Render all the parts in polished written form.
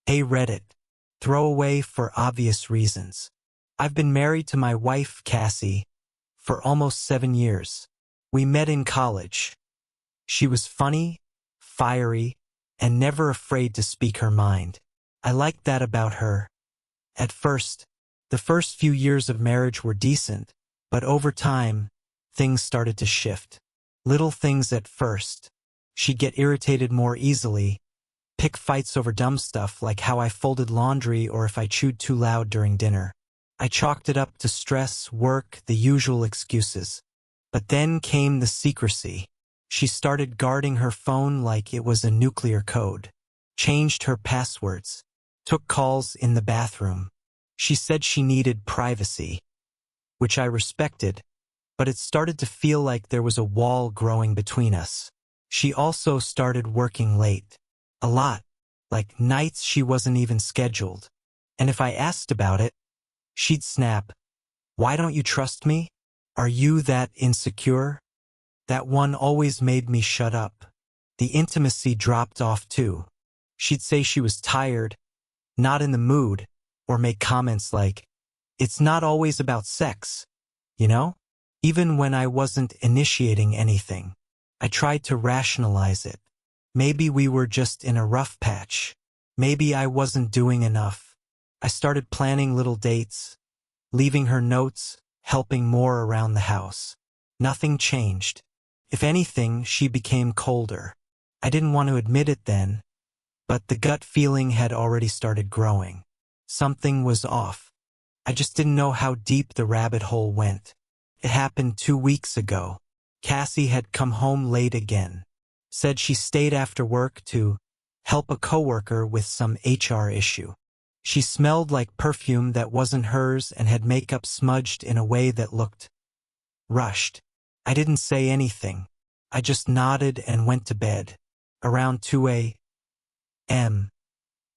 Hey Reddit. Throwaway for obvious reasons. I've been married to my wife, Cassie, for almost 7 years. We met in college. She was funny, fiery, and never afraid to speak her mind. I liked that about her. At first, the first few years of marriage were decent, but over time, things started to shift. Little things at first. She'd get irritated more easily, pick fights over dumb stuff like how I folded laundry or if I chewed too loud during dinner. I chalked it up to stress, work, the usual excuses. But then came the secrecy. She started guarding her phone like it was a nuclear code. Changed her passwords. Took calls in the bathroom. She said she needed privacy, which I respected, but it started to feel like there was a wall growing between us. She also started working late. A lot. Like nights she wasn't even scheduled. And if I asked about it, she'd snap, "Why don't you trust me? Are you that insecure?" That one always made me shut up. The intimacy dropped off too. She'd say she was tired, not in the mood, or make comments like, "It's not always about sex, you know?" Even when I wasn't initiating anything, I tried to rationalize it. Maybe we were just in a rough patch. Maybe I wasn't doing enough. I started planning little dates, leaving her notes, helping more around the house. Nothing changed. If anything, she became colder. I didn't want to admit it then, but the gut feeling had already started growing. Something was off. I just didn't know how deep the rabbit hole went. It happened 2 weeks ago. Cassie had come home late again. Said she stayed after work to help a coworker with some HR issue. She smelled like perfume that wasn't hers and had makeup smudged in a way that looked rushed. I didn't say anything. I just nodded and went to bed. Around 2 a.m.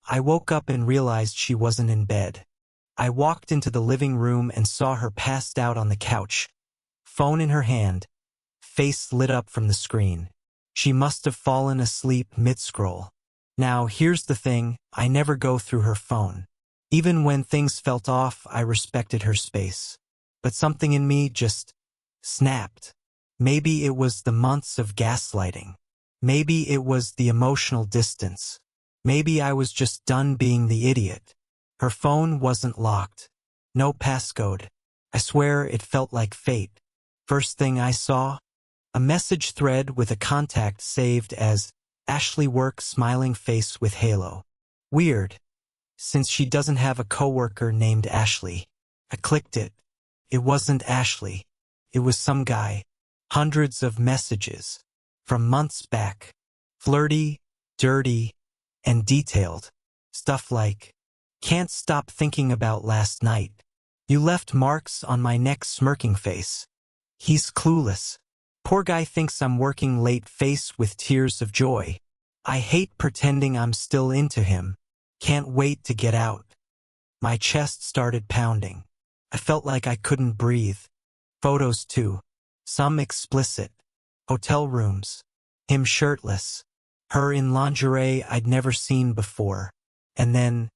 I woke up and realized she wasn't in bed. I walked into the living room and saw her passed out on the couch, phone in her hand, face lit up from the screen. She must have fallen asleep mid-scroll. Now, here's the thing, I never go through her phone. Even when things felt off, I respected her space. But something in me just snapped. Maybe it was the months of gaslighting. Maybe it was the emotional distance. Maybe I was just done being the idiot. Her phone wasn't locked. No passcode. I swear it felt like fate. First thing I saw, a message thread with a contact saved as Ashley Work smiling face with halo. Weird, since she doesn't have a coworker named Ashley. I clicked it. It wasn't Ashley. It was some guy. Hundreds of messages. From months back. Flirty, dirty, and detailed. Stuff like, "Can't stop thinking about last night. You left marks on my neck smirking face. He's clueless. Poor guy thinks I'm working late face with tears of joy. I hate pretending I'm still into him. Can't wait to get out." My chest started pounding. I felt like I couldn't breathe. Photos too. Some explicit. Hotel rooms. Him shirtless. Her in lingerie I'd never seen before. And then,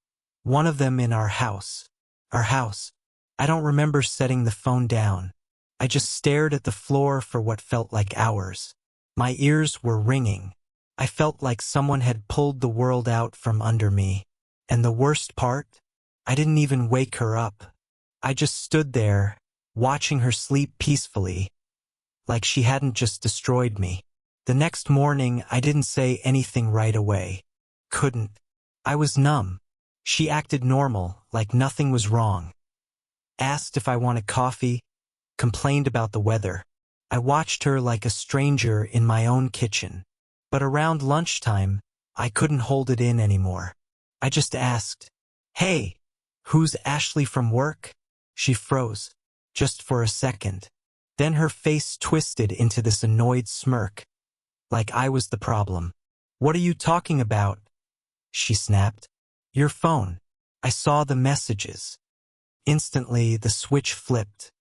one of them in our house. Our house. I don't remember setting the phone down. I just stared at the floor for what felt like hours. My ears were ringing. I felt like someone had pulled the world out from under me. And the worst part? I didn't even wake her up. I just stood there, watching her sleep peacefully, like she hadn't just destroyed me. The next morning, I didn't say anything right away. Couldn't. I was numb. She acted normal, like nothing was wrong. Asked if I wanted coffee, complained about the weather. I watched her like a stranger in my own kitchen. But around lunchtime, I couldn't hold it in anymore. I just asked, "Hey, who's Ashley from work?" She froze, just for a second. Then her face twisted into this annoyed smirk, like I was the problem. "What are you talking about?" she snapped. "Your phone. I saw the messages." Instantly, the switch flipped.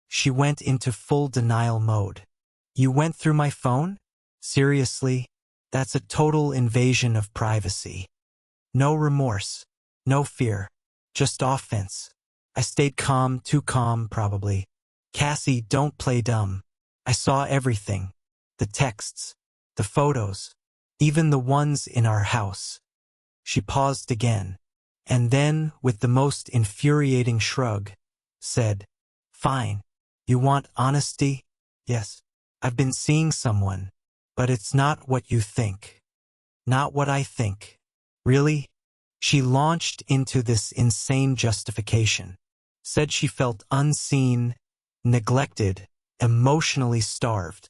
She went into full denial mode. "You went through my phone? Seriously? That's a total invasion of privacy." No remorse. No fear. Just offense. I stayed calm, too calm, probably. Cassie, don't play dumb. I saw everything. The texts. The photos. Even the ones in our house. She paused again. And then, with the most infuriating shrug, said, "Fine. You want honesty? Yes. I've been seeing someone. But it's not what you think. Not what I think." Really? She launched into this insane justification. Said she felt unseen, neglected, emotionally starved.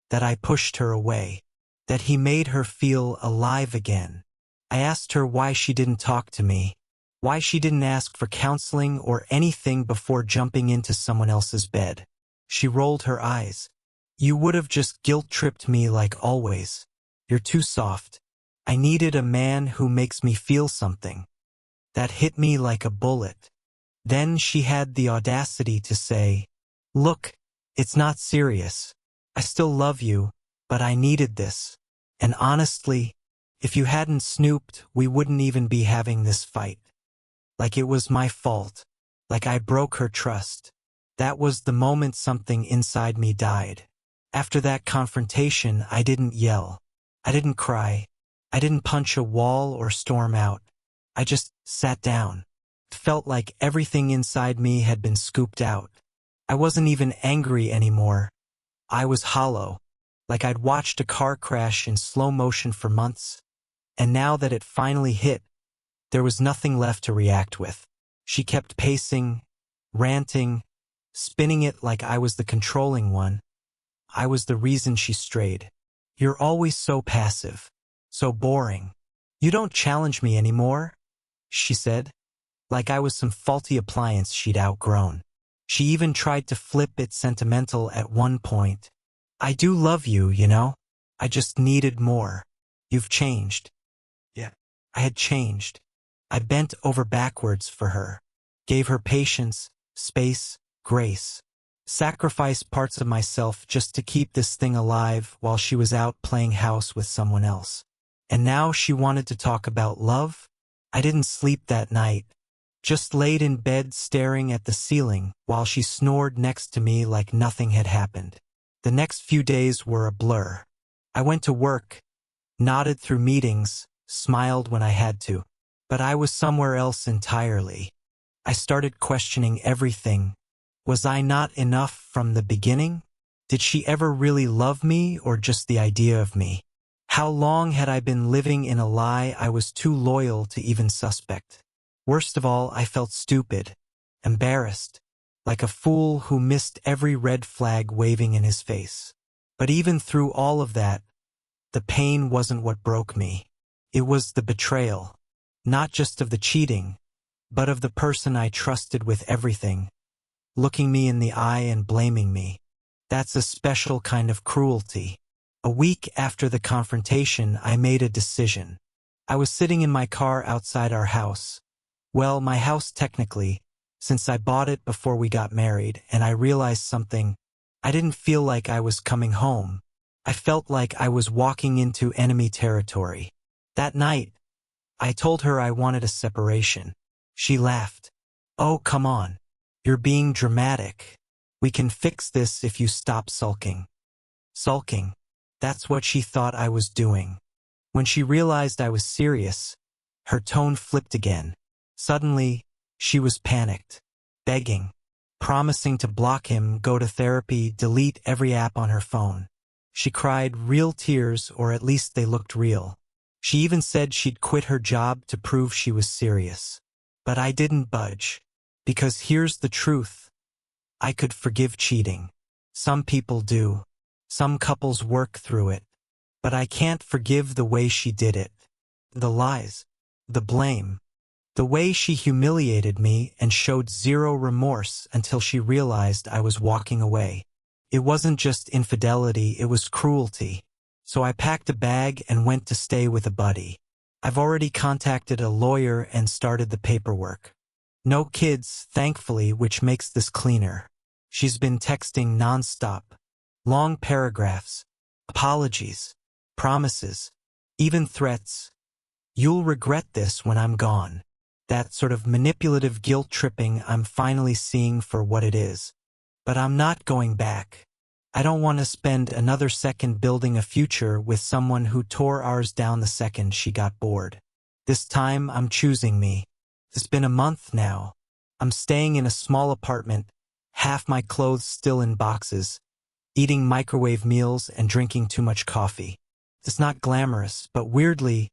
That I pushed her away. That he made her feel alive again. I asked her why she didn't talk to me. Why she didn't ask for counseling or anything before jumping into someone else's bed. She rolled her eyes. "You would have just guilt-tripped me like always. You're too soft. I needed a man who makes me feel something." That hit me like a bullet. Then she had the audacity to say, "Look, it's not serious. I still love you, but I needed this. And honestly, if you hadn't snooped, we wouldn't even be having this fight. Like it was my fault. Like I broke her trust." That was the moment something inside me died. After that confrontation, I didn't yell. I didn't cry. I didn't punch a wall or storm out. I just sat down. It felt like everything inside me had been scooped out. I wasn't even angry anymore. I was hollow. Like I'd watched a car crash in slow motion for months. And now that it finally hit, there was nothing left to react with. She kept pacing, ranting, spinning it like I was the controlling one. I was the reason she strayed. "You're always so passive. So boring. You don't challenge me anymore," she said. Like I was some faulty appliance she'd outgrown. She even tried to flip it sentimental at one point. "I do love you, you know. I just needed more. You've changed." Yeah. I had changed. I bent over backwards for her. Gave her patience, space, grace. Sacrificed parts of myself just to keep this thing alive while she was out playing house with someone else. And now she wanted to talk about love? I didn't sleep that night. Just laid in bed staring at the ceiling while she snored next to me like nothing had happened. The next few days were a blur. I went to work, nodded through meetings, smiled when I had to. But I was somewhere else entirely. I started questioning everything. Was I not enough from the beginning? Did she ever really love me or just the idea of me? How long had I been living in a lie I was too loyal to even suspect? Worst of all, I felt stupid, embarrassed, like a fool who missed every red flag waving in his face. But even through all of that, the pain wasn't what broke me. It was the betrayal, not just of the cheating, but of the person I trusted with everything, looking me in the eye and blaming me. That's a special kind of cruelty. A week after the confrontation, I made a decision. I was sitting in my car outside our house. Well, my house technically, since I bought it before we got married, and I realized something. I didn't feel like I was coming home. I felt like I was walking into enemy territory. That night, I told her I wanted a separation. She laughed. "Oh, come on. You're being dramatic. We can fix this if you stop sulking." Sulking. That's what she thought I was doing. When she realized I was serious, her tone flipped again. Suddenly, she was panicked, begging, promising to block him, go to therapy, delete every app on her phone. She cried real tears, or at least they looked real. She even said she'd quit her job to prove she was serious. But I didn't budge. Because here's the truth. I could forgive cheating. Some people do. Some couples work through it. But I can't forgive the way she did it. The lies. The blame. The way she humiliated me and showed zero remorse until she realized I was walking away. It wasn't just infidelity, it was cruelty. So I packed a bag and went to stay with a buddy. I've already contacted a lawyer and started the paperwork. No kids, thankfully, which makes this cleaner. She's been texting nonstop. Long paragraphs. Apologies. Promises. Even threats. You'll regret this when I'm gone. That sort of manipulative guilt tripping I'm finally seeing for what it is. But I'm not going back. I don't want to spend another second building a future with someone who tore ours down the second she got bored. This time I'm choosing me. It's been a month now. I'm staying in a small apartment, half my clothes still in boxes, eating microwave meals and drinking too much coffee. It's not glamorous, but weirdly,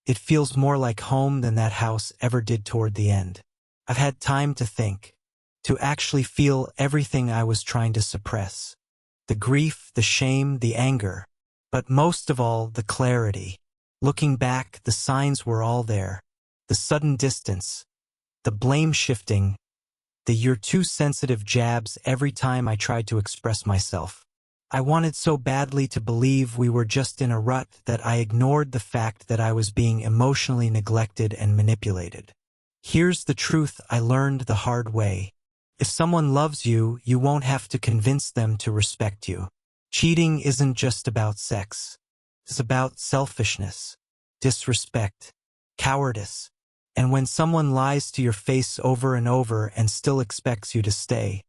it feels more like home than that house ever did toward the end. I've had time to think, to actually feel everything I was trying to suppress. The grief, the shame, the anger, but most of all, the clarity. Looking back, the signs were all there. The sudden distance, the blame shifting, the "you're too sensitive" jabs every time I tried to express myself. I wanted so badly to believe we were just in a rut that I ignored the fact that I was being emotionally neglected and manipulated. Here's the truth I learned the hard way. If someone loves you, you won't have to convince them to respect you. Cheating isn't just about sex. It's about selfishness, disrespect, cowardice. And when someone lies to your face over and over and still expects you to stay,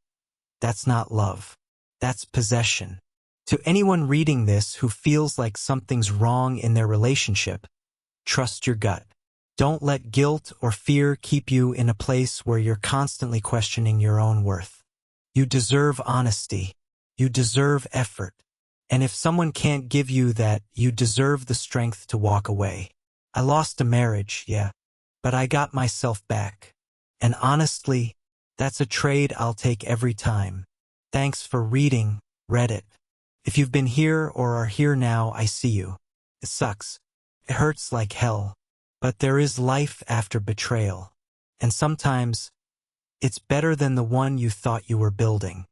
that's not love. That's possession. To anyone reading this who feels like something's wrong in their relationship, trust your gut. Don't let guilt or fear keep you in a place where you're constantly questioning your own worth. You deserve honesty. You deserve effort. And if someone can't give you that, you deserve the strength to walk away. I lost a marriage, yeah, but I got myself back. And honestly, that's a trade I'll take every time. Thanks for reading, Reddit. If you've been here or are here now, I see you. It sucks. It hurts like hell. But there is life after betrayal. And sometimes, it's better than the one you thought you were building.